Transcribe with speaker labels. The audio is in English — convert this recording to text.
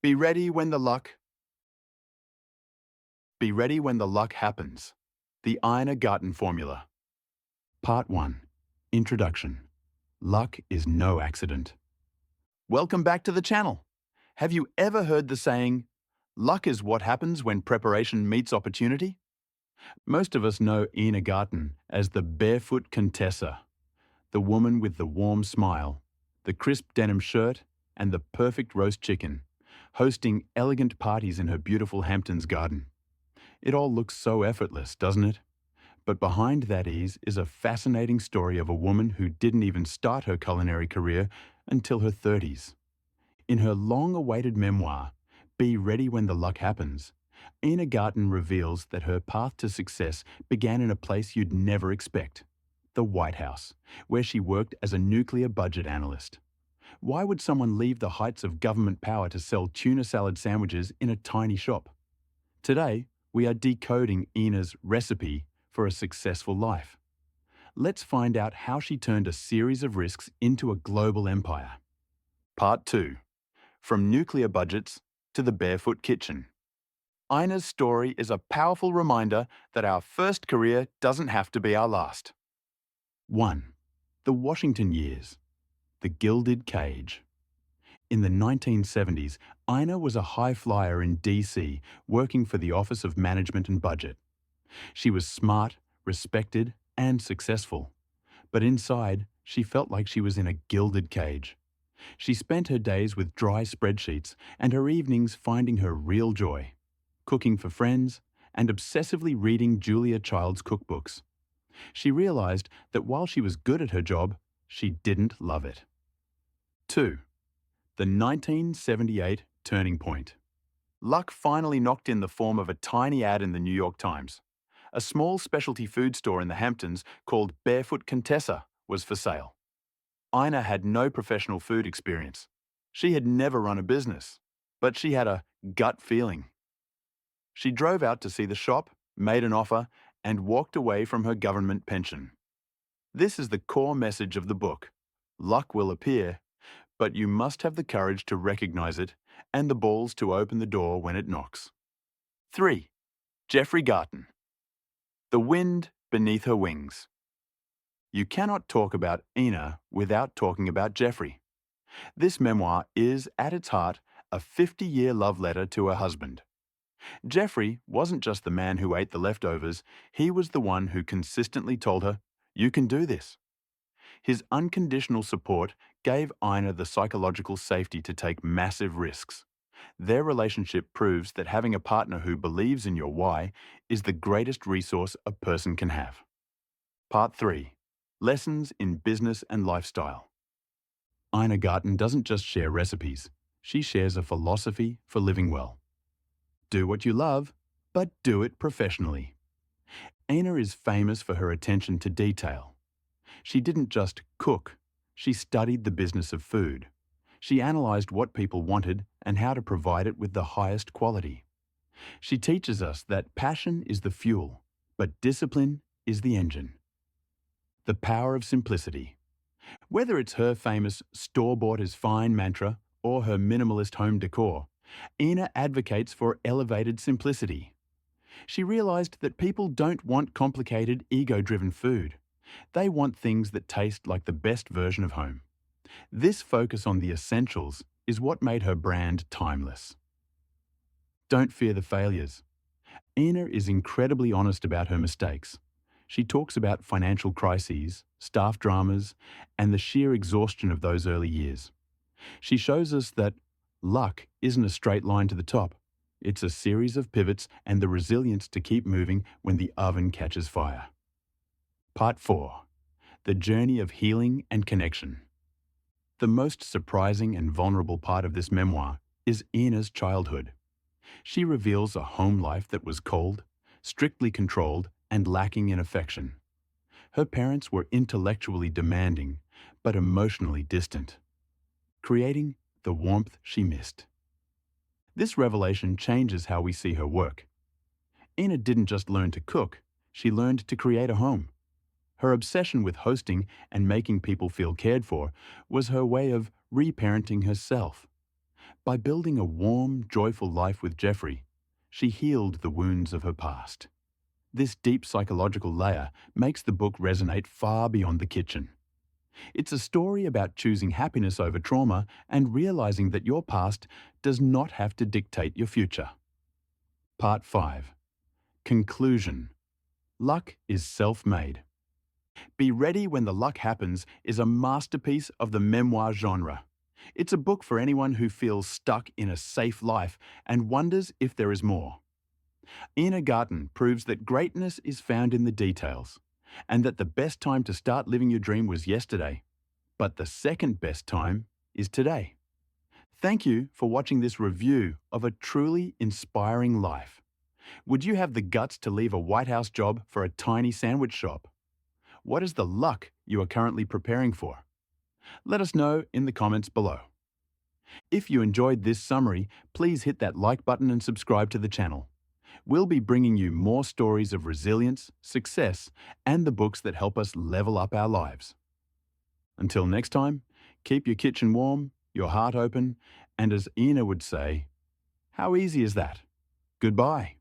Speaker 1: Be ready when the luck. Be ready when the luck happens. The Ina Garten Formula. Part 1. Introduction. Luck is no accident. Welcome back to the channel. Have you ever heard the saying, luck is what happens when preparation meets opportunity? Most of us know Ina Garten as the Barefoot Contessa, the woman with the warm smile, the crisp denim shirt, and the perfect roast chicken, hosting elegant parties in her beautiful Hamptons garden. It all looks so effortless, doesn't it? But behind that ease is a fascinating story of a woman who didn't even start her culinary career until her 30s. In her long-awaited memoir, Be Ready When the Luck Happens, Ina Garten reveals that her path to success began in a place you'd never expect, the White House, where she worked as a nuclear budget analyst. Why would someone leave the heights of government power to sell tuna salad sandwiches in a tiny shop? Today, we are decoding Ina's recipe for a successful life. Let's find out how she turned a series of risks into a global empire. Part 2. From nuclear budgets to the barefoot kitchen. Ina's story is a powerful reminder that our first career doesn't have to be our last. 1. The Washington years. The gilded cage. In the 1970s, Ina was a high flyer in DC, working for the Office of Management and Budget. She was smart, respected, and successful. But inside, she felt like she was in a gilded cage. She spent her days with dry spreadsheets and her evenings finding her real joy, cooking for friends and obsessively reading Julia Child's cookbooks. She realized that while she was good at her job, she didn't love it. 2. The 1978 turning point. Luck finally knocked in the form of a tiny ad in the New York Times. A small specialty food store in the Hamptons called Barefoot Contessa was for sale. Ina had no professional food experience. She had never run a business, but she had a gut feeling. She drove out to see the shop, made an offer, and walked away from her government pension. This is the core message of the book. Luck will appear, but you must have the courage to recognize it and the balls to open the door when it knocks. 3. Jeffrey Garten. The wind beneath her wings. You cannot talk about Ina without talking about Jeffrey. This memoir is, at its heart, a 50-year love letter to her husband. Jeffrey wasn't just the man who ate the leftovers, he was the one who consistently told her, "You can do this." His unconditional support gave Ina the psychological safety to take massive risks. Their relationship proves that having a partner who believes in your why is the greatest resource a person can have. Part 3. Lessons in Business and Lifestyle. Ina Garten doesn't just share recipes, she shares a philosophy for living well. Do what you love, but do it professionally. Ina is famous for her attention to detail. She didn't just cook, she studied the business of food. She analysed what people wanted and how to provide it with the highest quality. She teaches us that passion is the fuel, but discipline is the engine. The power of simplicity. Whether it's her famous store-bought is fine mantra or her minimalist home decor, Ina advocates for elevated simplicity. She realised that people don't want complicated, ego-driven food. They want things that taste like the best version of home. This focus on the essentials is what made her brand timeless. Don't fear the failures. Ina is incredibly honest about her mistakes. She talks about financial crises, staff dramas, and the sheer exhaustion of those early years. She shows us that luck isn't a straight line to the top. It's a series of pivots and the resilience to keep moving when the oven catches fire. Part 4. The Journey of Healing and Connection. The most surprising and vulnerable part of this memoir is Ina's childhood. She reveals a home life that was cold, strictly controlled, and lacking in affection. Her parents were intellectually demanding, but emotionally distant, creating the warmth she missed. This revelation changes how we see her work. Ina didn't just learn to cook, she learned to create a home. Her obsession with hosting and making people feel cared for was her way of reparenting herself. By building a warm, joyful life with Jeffrey, she healed the wounds of her past. This deep psychological layer makes the book resonate far beyond the kitchen. It's a story about choosing happiness over trauma and realizing that your past does not have to dictate your future. Part 5. Conclusion. Luck is self-made. Be Ready When the Luck Happens is a masterpiece of the memoir genre. It's a book for anyone who feels stuck in a safe life and wonders if there is more. Ina Garten proves that greatness is found in the details, and that the best time to start living your dream was yesterday, but the second best time is today. Thank you for watching this review of a truly inspiring life. Would you have the guts to leave a White House job for a tiny sandwich shop? What is the luck you are currently preparing for? Let us know in the comments below. If you enjoyed this summary, please hit that like button and subscribe to the channel. We'll be bringing you more stories of resilience, success, and the books that help us level up our lives. Until next time, keep your kitchen warm, your heart open, and as Ina would say, how easy is that? Goodbye.